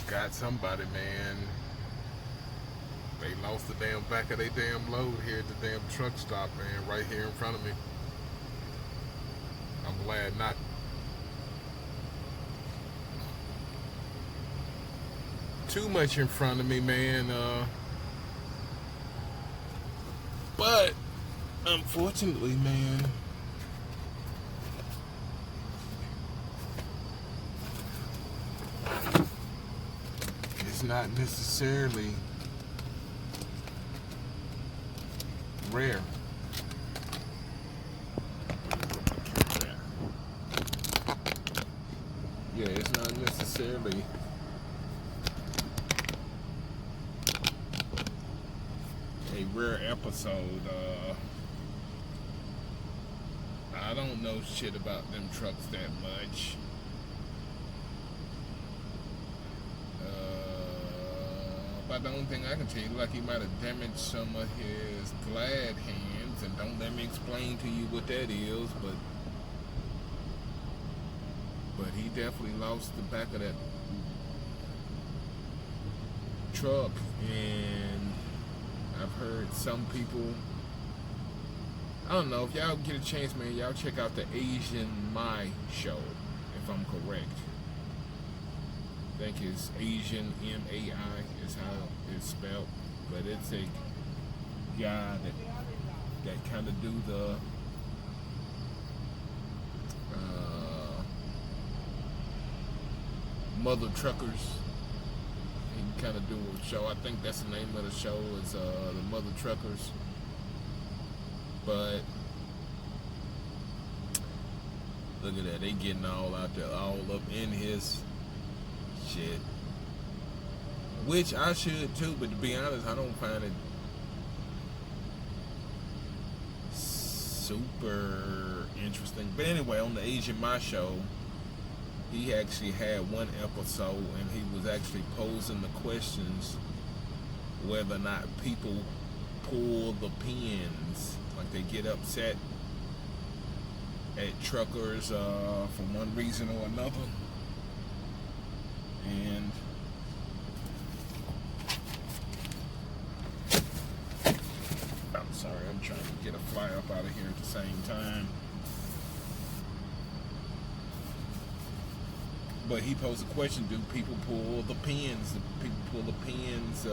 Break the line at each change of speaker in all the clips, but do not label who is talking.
got somebody, man. They lost the damn back of their damn load here at the damn truck stop, man, right here in front of me. I'm glad not too much in front of me, man. But unfortunately, man, it's not necessarily rare. Yeah, it's not necessarily a rare episode. I don't know shit about them trucks that much. But the only thing I can tell you, like, he might have damaged some of his glad hands, and don't let me explain to you what that is, but he definitely lost the back of that truck. And I've heard some people, I don't know, if y'all get a chance, man, y'all check out the Asian Mai show, if I'm correct. I think it's Asian M-A-I is how it's spelled, but it's a guy that kind of do the mother truckers. He kind of do a show. I think that's the name of the show is the Mother Truckers. But look at that, they getting all out there, all up in his shit, which I should too, but to be honest, I don't find it super interesting. But anyway, on the Asian My Show, he actually had one episode and he was actually posing the questions whether or not people pull the pins, like they get upset at truckers for one reason or another. And I'm sorry, I'm trying to get a fly up out of here at the same time. But he posed a question: do people pull the pins? Do people pull the pins?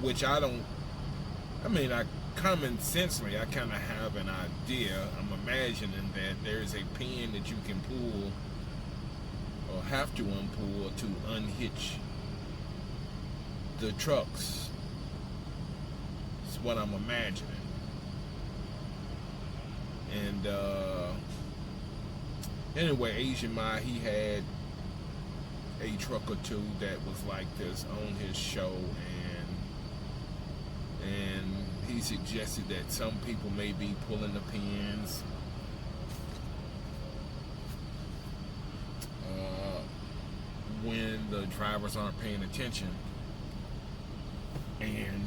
Which I don't. I mean, common sensely, I kind of have an idea. I'm imagining that there's a pin that you can pull or have to unpull to unhitch the trucks. That's what I'm imagining. And anyway, Asian Mai, he had a truck or two that was like this on his show, and he suggested that some people may be pulling the pins when the drivers aren't paying attention. And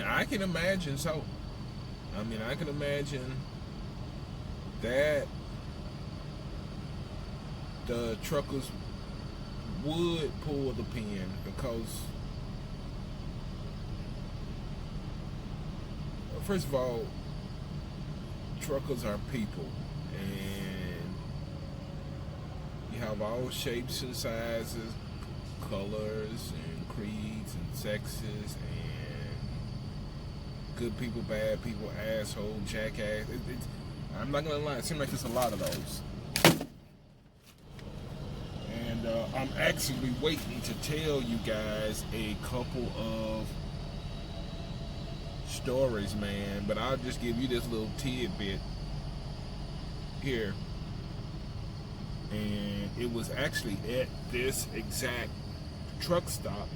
I can imagine, so I mean, I can imagine that the truckers would pull the pin because, first of all, truckers are people, and you have all shapes and sizes, colors and creeds and sexes, and good people, bad people, asshole, jackass. I'm not gonna lie, it seems like there's a lot of those. And I'm actually waiting to tell you guys a couple of stories, man, but I'll just give you this little tidbit here. And it was actually at this exact truck stop,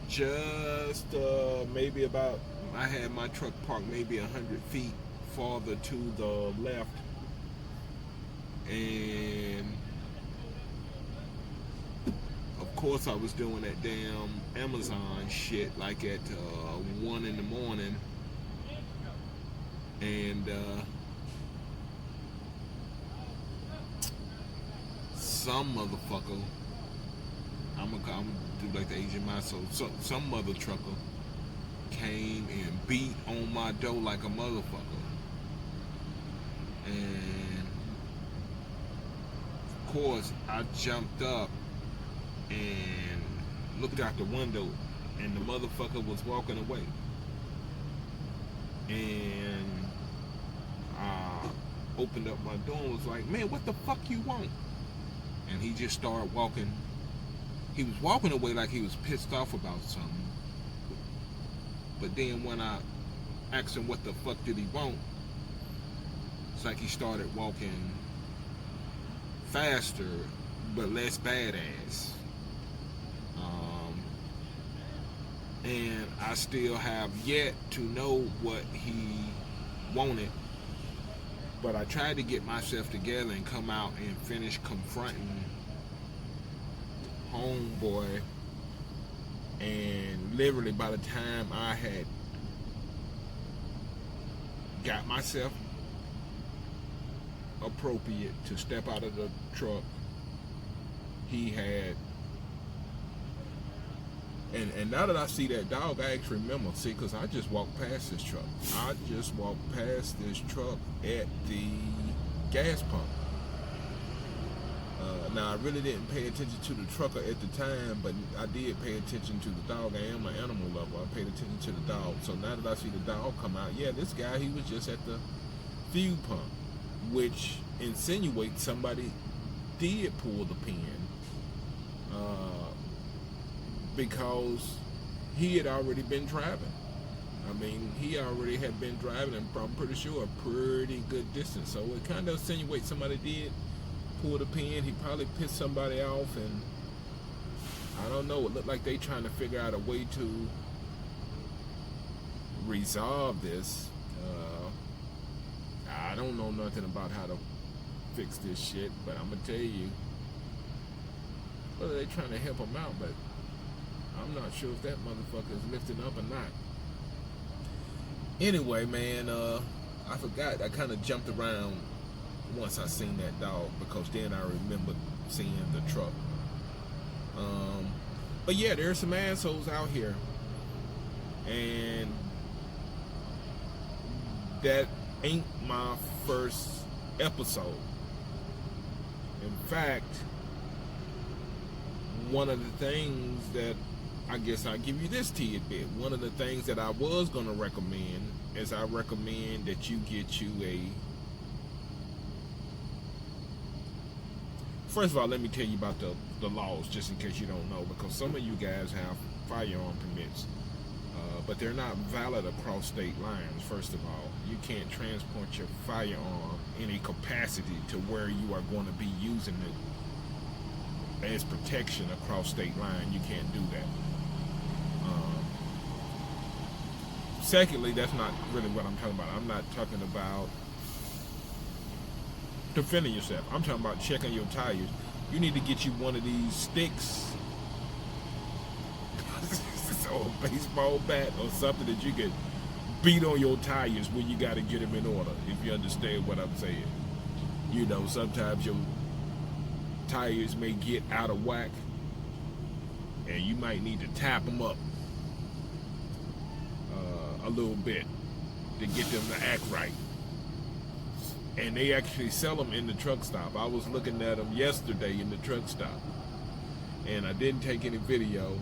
just maybe about, I had my truck parked maybe 100 feet farther to the left, and of course I was doing that damn Amazon shit like at 1 in the morning, and some motherfucker, I'm gonna do like the Asian Maso, some mother trucker came and beat on my door like a motherfucker. And of course, I jumped up and looked out the window, and the motherfucker was walking away. And I opened up my door and was like, man, what the fuck you want? And he just started walking. He was walking away like he was pissed off about something. But then when I asked him what the fuck did he want, it's like he started walking faster but less badass. And I still have yet to know what he wanted. But I tried to get myself together and come out and finish confronting homeboy. And literally by the time I had got myself appropriate to step out of the truck, he had, and now that I see that dog, I actually remember, see, because I just walked past this truck. I just walked past this truck at the gas pump. Now, I really didn't pay attention to the trucker at the time, but I did pay attention to the dog. I am an animal lover. I paid attention to the dog. So now that I see the dog come out, yeah, this guy, he was just at the fuel pump, which insinuates somebody did pull the pin. Because he had already been driving. I mean, he already had been driving, and I'm pretty sure a pretty good distance. So it kind of insinuates somebody did pull the pin. He probably pissed somebody off, and I don't know. It looked like they trying to figure out a way to resolve this. I don't know nothing about how to fix this shit, but I'm gonna tell you, whether they trying to help him out, but I'm not sure if that motherfucker is lifting up or not. Anyway, man, I forgot. I kind of jumped around once I seen that dog, because then I remembered seeing the truck. But yeah, there's some assholes out here, and that ain't my first episode. In fact, one of the things that, I guess I'll give you this tidbit. One of the things that I was going to recommend is I recommend that you get you a... First of all, let me tell you about the laws, just in case you don't know, because some of you guys have firearm permits, but they're not valid across state lines. First of all, you can't transport your firearm in a capacity to where you are going to be using it as protection across state line. You can't do that. Secondly, that's not really what I'm talking about. I'm not talking about defending yourself. I'm talking about checking your tires. You need to get you one of these sticks, or a baseball bat, or something that you can beat on your tires when you got to get them in order, if you understand what I'm saying. You know, sometimes your tires may get out of whack, and you might need to tap them up a little bit to get them to act right. And they actually sell them in the truck stop. I was looking at them yesterday in the truck stop, and I didn't take any video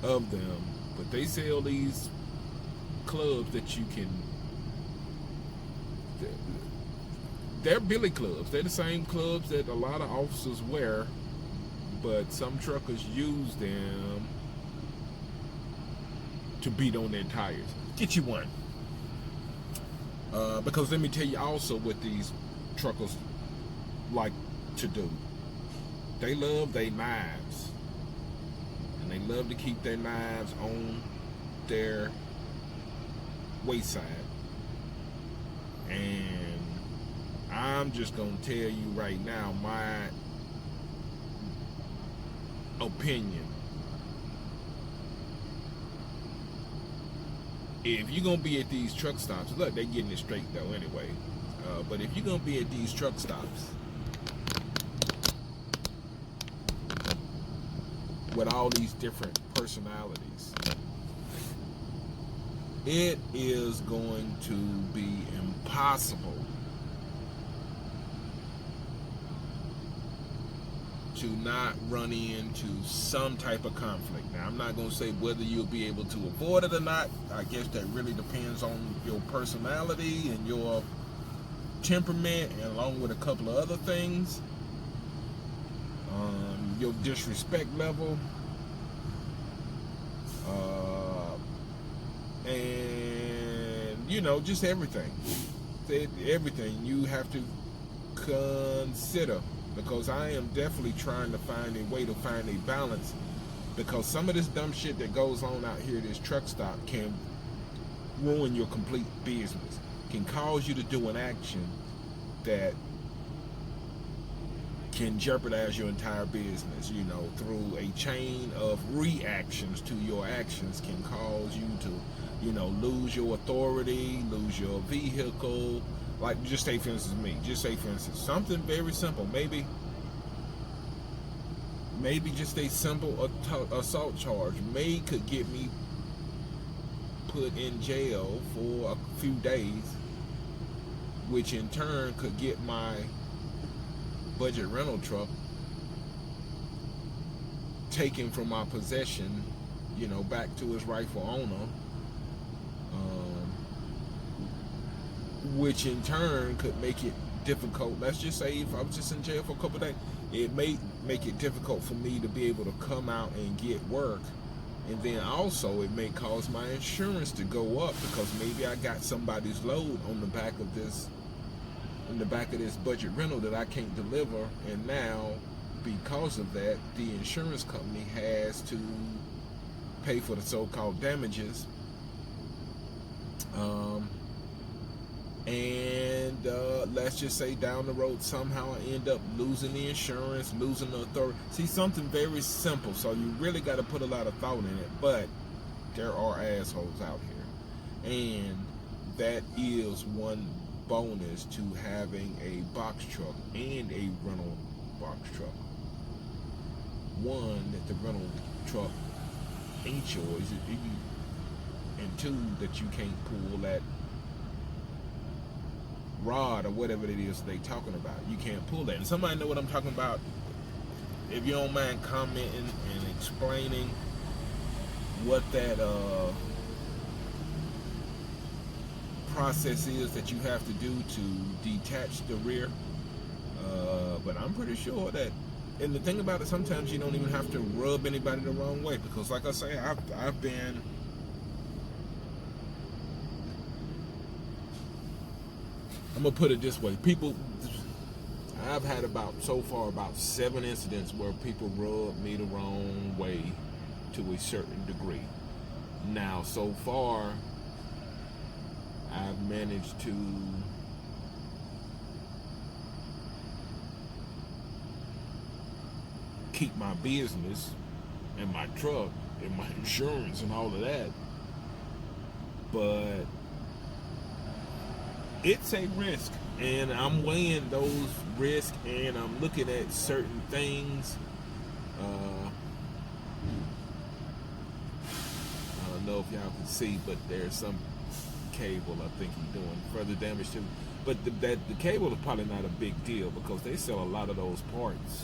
of them, but they sell these clubs that you can, they're billy clubs. They're the same clubs that a lot of officers wear, but some truckers use them to beat on their tires. Get you one. Because let me tell you also what these truckers like to do. They love their knives, and they love to keep their knives on their wayside. And I'm just gonna tell you right now my opinion. If you're gonna be at these truck stops, look, they're getting it straight though anyway, but if you're gonna be at these truck stops with all these different personalities, it is going to be impossible to not run into some type of conflict. Now, I'm not going to say whether you'll be able to avoid it or not. I guess that really depends on your personality and your temperament, and along with a couple of other things. Your disrespect level, and just everything. Everything you have to consider, because I am definitely trying to find a way to find a balance, because some of this dumb shit that goes on out here at this truck stop can ruin your complete business, can cause you to do an action that can jeopardize your entire business, through a chain of reactions to your actions, can cause you to, lose your authority, lose your vehicle. Like, just say for instance, something very simple, maybe just a simple assault charge could get me put in jail for a few days, which in turn could get my budget rental truck taken from my possession, back to its rightful owner, which in turn could make it difficult. Let's just say if I was just in jail for a couple of days, it may make it difficult for me to be able to come out and get work. And then also it may cause my insurance to go up, because maybe I got somebody's load on the back of this budget rental that I can't deliver, and now because of that, the insurance company has to pay for the so-called damages, and let's just say down the road somehow I end up losing the insurance, losing the authority. See, something very simple, so you really got to put a lot of thought in it, but there are assholes out here, and that is one bonus to having a box truck and a rental box truck. One, that the rental truck ain't yours, and two, that you can't pull that rod or whatever it is they talking about. You can't pull that. And somebody know what I'm talking about. If you don't mind commenting and explaining what that process is that you have to do to detach the rear, but I'm pretty sure that, and the thing about it, sometimes you don't even have to rub anybody the wrong way, because like I say, I've been, I'm gonna put it this way, I've had so far about 7 incidents where people rub me the wrong way to a certain degree. Now, so far, I've managed to keep my business and my truck and my insurance and all of that, but it's a risk, and I'm weighing those risks, and I'm looking at certain things. I don't know if y'all can see, but there's some cable I think he's doing further damage to, but the cable is probably not a big deal, because they sell a lot of those parts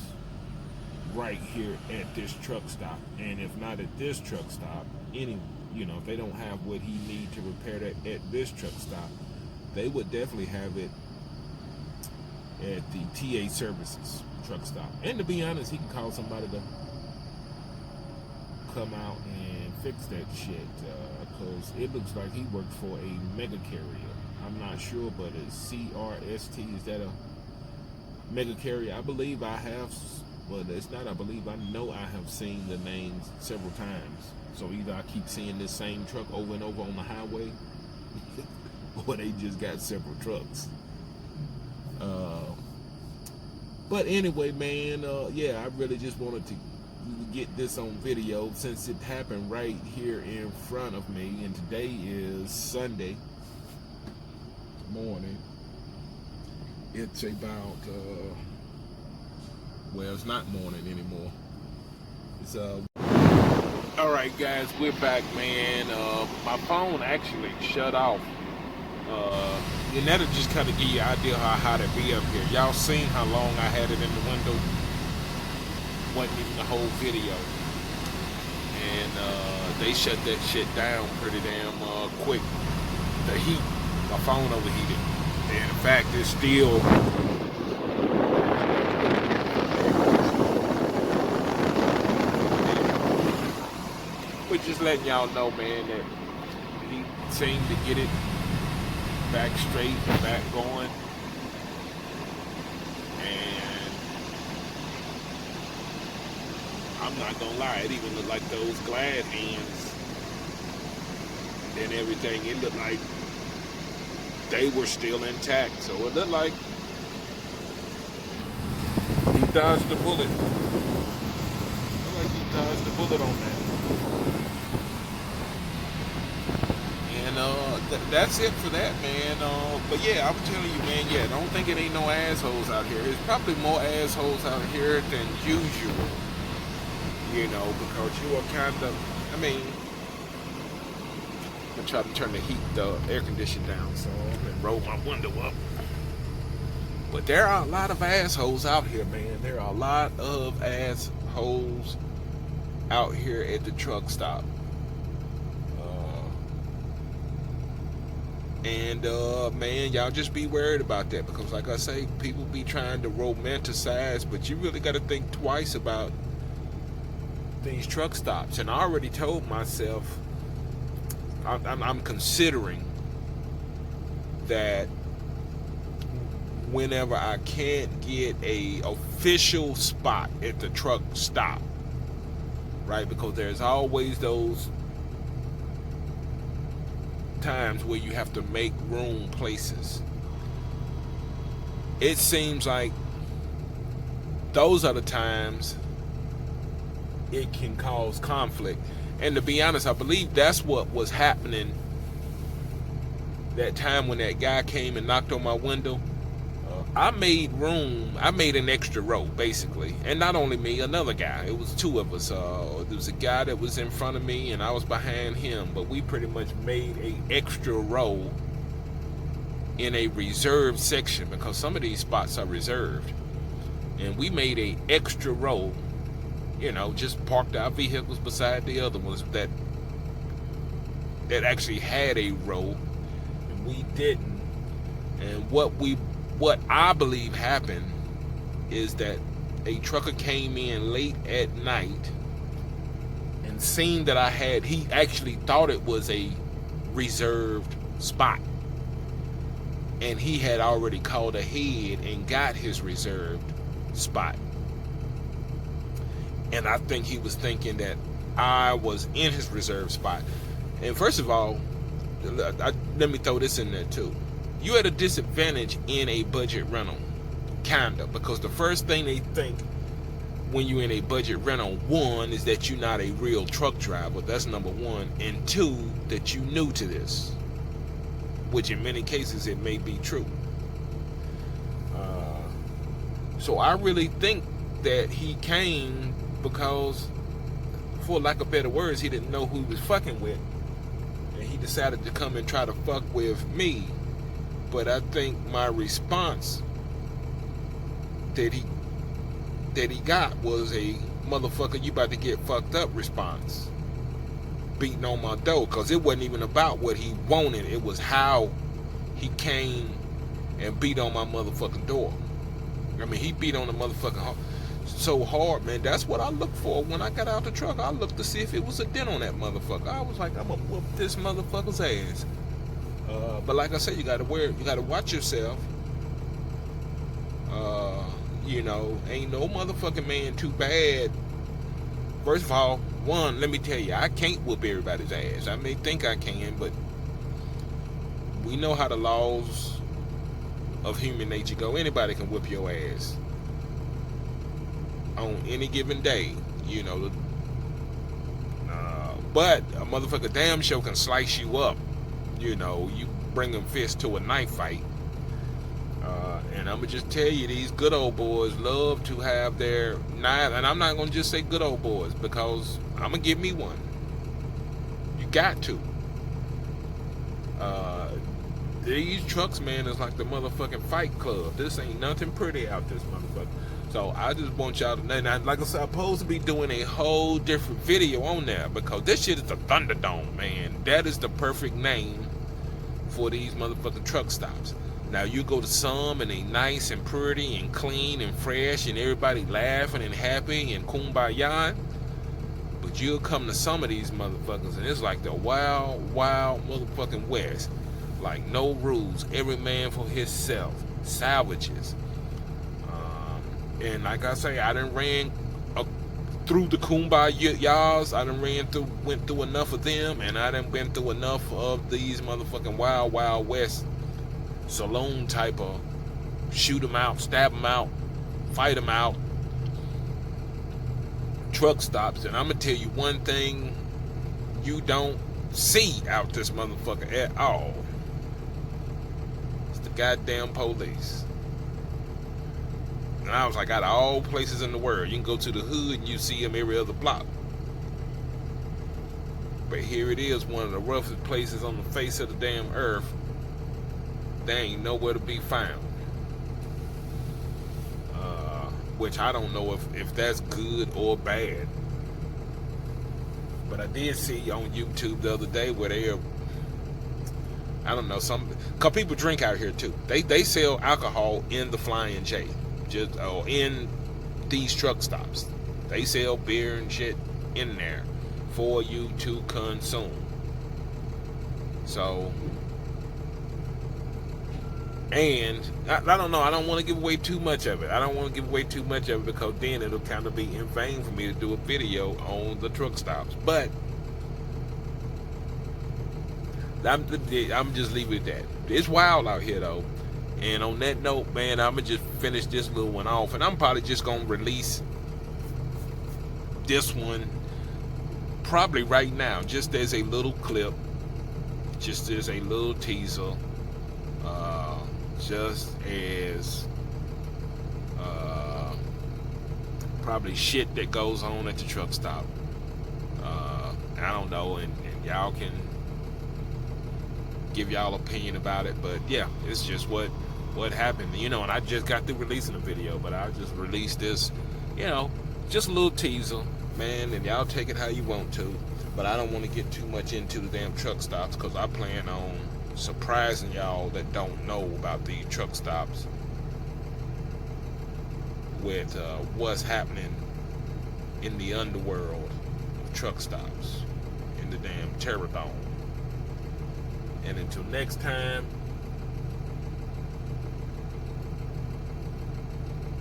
right here at this truck stop. And if not at this truck stop, if they don't have what he need to repair that at this truck stop, they would definitely have it at the TA Services truck stop. And to be honest, he can call somebody to come out and fix that shit, because it looks like he worked for a mega carrier. I'm not sure, but it's CRST. Is that a mega carrier? I believe I have, well, it's not I believe, I know I have seen the names several times. So either I keep seeing this same truck over and over on the highway, or they just got several trucks. But anyway, man, yeah, I really just wanted to get this on video, since it happened right here in front of me, and today is Sunday morning. It's about well, it's not morning anymore, it's Alright guys, we're back, man. My phone actually shut off. And that'll just kind of give you an idea how hot it be up here. Y'all seen how long I had it in the window? Wasn't even the whole video. And they shut that shit down pretty damn quick. The heat, my phone overheated. And in fact, it's still... But just letting y'all know, man, that he seemed to get it back straight, back going. And I'm not gonna lie, it even looked like those glad hands and everything, it looked like they were still intact. So it looked like he dodged the bullet. It looked like he dodged the bullet on that. And that's it for that, man. But yeah, I'm telling you, man, yeah, don't think it ain't no assholes out here. There's probably more assholes out here than usual. You know, because you are kind of, I mean, I'm gonna try to turn the air conditioner down, so I'm gonna roll my window up. But there are a lot of assholes out here, man. There are a lot of assholes out here at the truck stop. And man, y'all just be worried about that, because like I say, people be trying to romanticize, but you really got to think twice about these truck stops. And I already told myself I'm considering that whenever I can't get a official spot at the truck stop, right, because there's always those times where you have to make room places. It seems like those are the times it can cause conflict. And to be honest, I believe that's what was happening that time when that guy came and knocked on my window. I made room. I made an extra row, basically. And not only me, another guy. It was two of us. There was a guy that was in front of me, and I was behind him. But we pretty much made an extra row in a reserved section, because some of these spots are reserved. And we made an extra row, you know, just parked our vehicles beside the other ones that actually had a row, and we didn't. And what I believe happened is that a trucker came in late at night and seen that he actually thought it was a reserved spot. And he had already called ahead and got his reserved spot. And I think he was thinking that I was in his reserved spot. And first of all, let me throw this in there too. You at a disadvantage in a budget rental, kinda, because the first thing they think when you're in a budget rental, one, is that you're not a real truck driver. That's number one. And two, that you're new to this, which in many cases it may be true. So I really think that he came because, for lack of better words, he didn't know who he was fucking with, and he decided to come and try to fuck with me. But I think my response that he got was a motherfucker, you about to get fucked up response, beating on my door. Because it wasn't even about what he wanted, it was how he came and beat on my motherfucking door. I mean, he beat on the motherfucking so hard, man. That's what I looked for when I got out the truck. I looked to see if it was a dent on that motherfucker. I was like, I'm gonna whoop this motherfucker's ass. But like I said, you gotta watch yourself. You know, ain't no motherfucking man too bad. First of all, one, let me tell you, I can't whoop everybody's ass. I may think I can, but we know how the laws of human nature go. Anybody can whip your ass on any given day, you know. But a motherfucker damn sure can slice you up. You know, you bring them fists to a knife fight. And I'm going to just tell you, these good old boys love to have their knives. And I'm not going to just say good old boys, because I'm gonna give me one. You got to. These trucks, man, is like the motherfucking Fight Club. This ain't nothing pretty out this motherfucker. So I just want y'all to know. Now, like I said, I'm supposed to be doing a whole different video on there because this shit is the Thunderdome, man. That is the perfect name for these motherfucking truck stops. Now you go to some and they nice and pretty and clean and fresh and everybody laughing and happy and kumbaya. But you'll come to some of these motherfuckers and it's like the wild, wild motherfucking West. Like no rules, every man for himself. Salvages. And like I say, I done ran through the kumbayas. I done went through enough of them, and I done been through enough of these motherfucking wild, wild West saloon type of shoot them out, stab them out, fight them out truck stops. And I'm gonna tell you one thing you don't see out this motherfucker at all. It's the goddamn police. And I was like, out of all places in the world, you can go to the hood and you see them every other block. But here it is, one of the roughest places on the face of the damn earth. They ain't nowhere to be found. Which I don't know if that's good or bad. But I did see on YouTube the other day where they're, I don't know, cause people drink out here too. They sell alcohol in the Flying J. In these truck stops. They sell beer and shit in there for you to consume. So, and I don't know, I don't want to give away too much of it. I don't want to give away too much of it because then it'll kind of be in vain for me to do a video on the truck stops. But I'm just leaving it at that. It's wild out here though. And on that note, man, I'm going to just finish this little one off. And I'm probably just going to release this one probably right now. Just as a little clip. Just as a little teaser. Just as probably shit that goes on at the truck stop. I don't know. And y'all can give y'all opinion about it. But yeah, it's just what happened, you know. And I just got through releasing a video, but I just released this, you know, just a little teaser, man, and y'all take it how you want to. But I don't want to get too much into the damn truck stops because I plan on surprising y'all that don't know about these truck stops with what's happening in the underworld of truck stops in the damn Terror Dome. And until next time,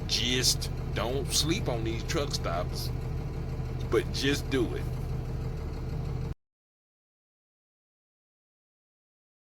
just don't sleep on these truck stops, but just do it.